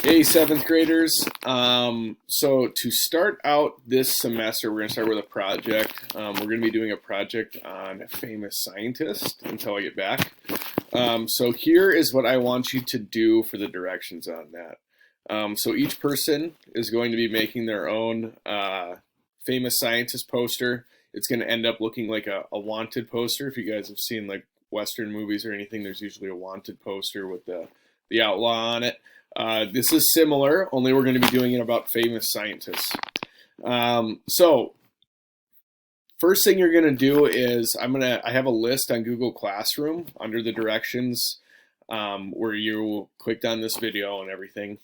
Hey, seventh graders. So to start out this semester, we're going to start with a project. We're going to be doing a project on a famous scientist until I get back. So here is what I want you to do for the directions on that. So each person is going to be making their own famous scientist poster. It's going to end up looking like a wanted poster. If you guys have seen like Western movies or anything, there's usually a wanted poster with the outlaw on it. This is similar, only we're going to be doing it about famous scientists. So first thing you're going to do is I have a list on Google Classroom under the directions where you clicked on this video and everything.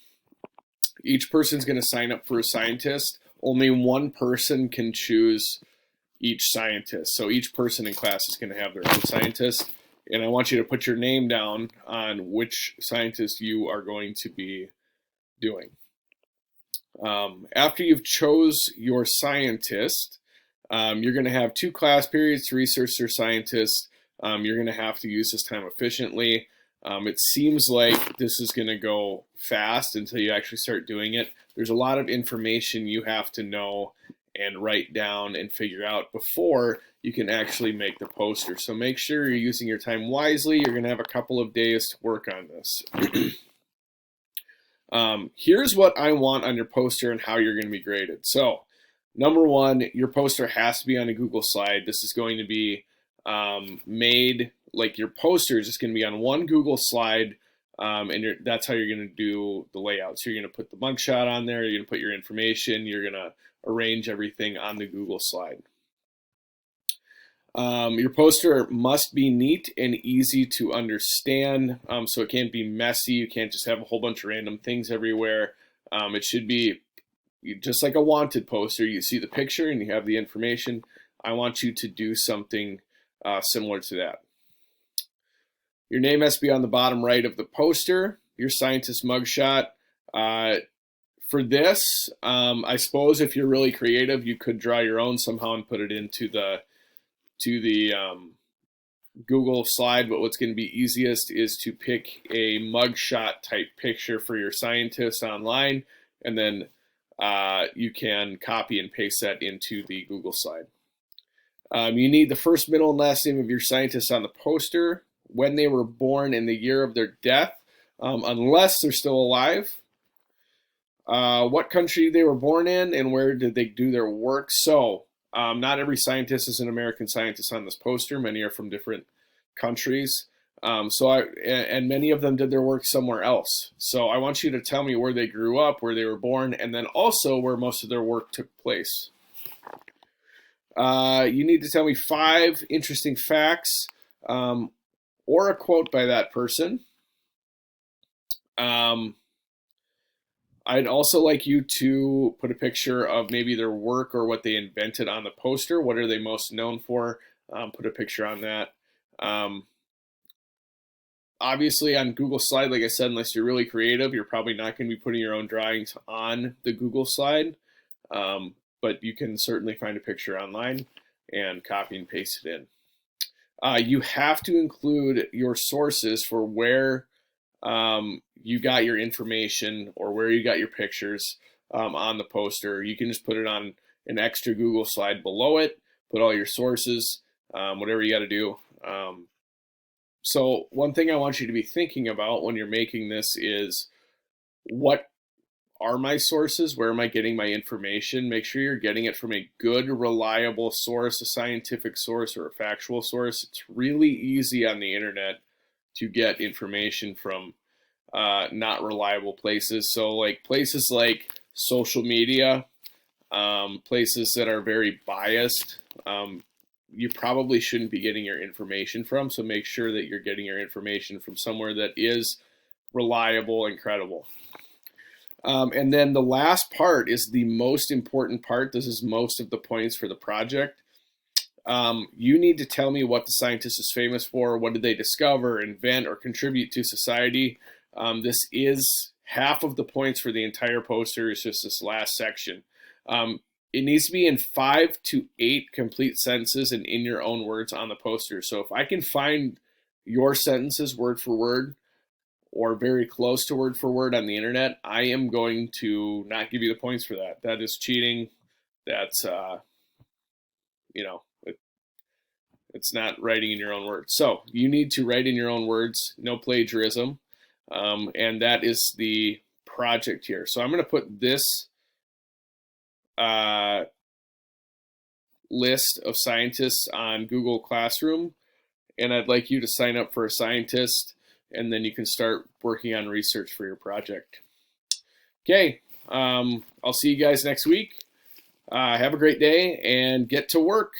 Each person's going to sign up for a scientist. Only one person can choose each scientist. So each person in class is going to have their own scientist. And I want you to put your name down on which scientist you are going to be doing. After you've chose your scientist, you're going to have 2 class periods to research your scientist. You're going to have to use this time efficiently. It seems like this is going to go fast until you actually start doing it. There's a lot of information you have to know and write down and figure out before you can actually make the poster. So make sure you're using your time wisely. You're going to have a couple of days to work on this. Here's what I want on your poster and how you're going to be graded. So number one, your poster has to be on a Google slide. This is going to be made like your poster is just going to be on one Google slide, and that's how you're going to do the layout. So you're going to put the mugshot on there, you're going to put your information, you're going to arrange everything on the Google slide. Your poster must be neat and easy to understand, so it can't be messy. You can't just have a whole bunch of random things everywhere. It should be just like a wanted poster. You see the picture and you have the information. I want you to do something similar to that. Your name has to be on the bottom right of the poster, your scientist mugshot. For this, I suppose if you're really creative, you could draw your own somehow and put it into the Google slide, but what's going to be easiest is to pick a mugshot type picture for your scientist online, and then you can copy and paste that into the Google slide. You need the first, middle, and last name of your scientist on the poster, when they were born, and the year of their death, unless they're still alive. What country they were born in, and where did they do their work. So not every scientist is an American scientist on this poster. Many are from different countries. And many of them did their work somewhere else. So I want you to tell me where they grew up, where they were born, and then also where most of their work took place. You need to tell me 5 interesting facts or a quote by that person. I'd also like you to put a picture of maybe their work or what they invented on the poster. What are they most known for? Put a picture on that. Obviously on Google slide, like I said, unless you're really creative, you're probably not going to be putting your own drawings on the Google slide. But you can certainly find a picture online and copy and paste it in. You have to include your sources for where you got your information or where you got your pictures on the poster. You can just put it on an extra Google slide below it, put all your sources, whatever you got to do. So one thing I want you to be thinking about when you're making this is, what are my sources? Where am I getting my information? Make sure you're getting it from a good, reliable source, a scientific source or a factual source. It's really easy on the internet to get information from not reliable places. So like places like social media, places that are very biased, you probably shouldn't be getting your information from. So make sure that you're getting your information from somewhere that is reliable and credible. And then the last part is the most important part. This is most of the points for the project. You need to tell me what the scientist is famous for. What did they discover, invent, or contribute to society? This is half of the points for the entire poster. It's just this last section. It needs to be in 5 to 8 complete sentences and in your own words on the poster. So if I can find your sentences word for word, or very close to word for word on the internet, I am going to not give you the points for that. That is cheating. That's, you know, it's not writing in your own words. So you need to write in your own words, no plagiarism. And that is the project here. So I'm going to put this list of scientists on Google Classroom, and I'd like you to sign up for a scientist, and then you can start working on research for your project. Okay, I'll see you guys next week. Have a great day and get to work.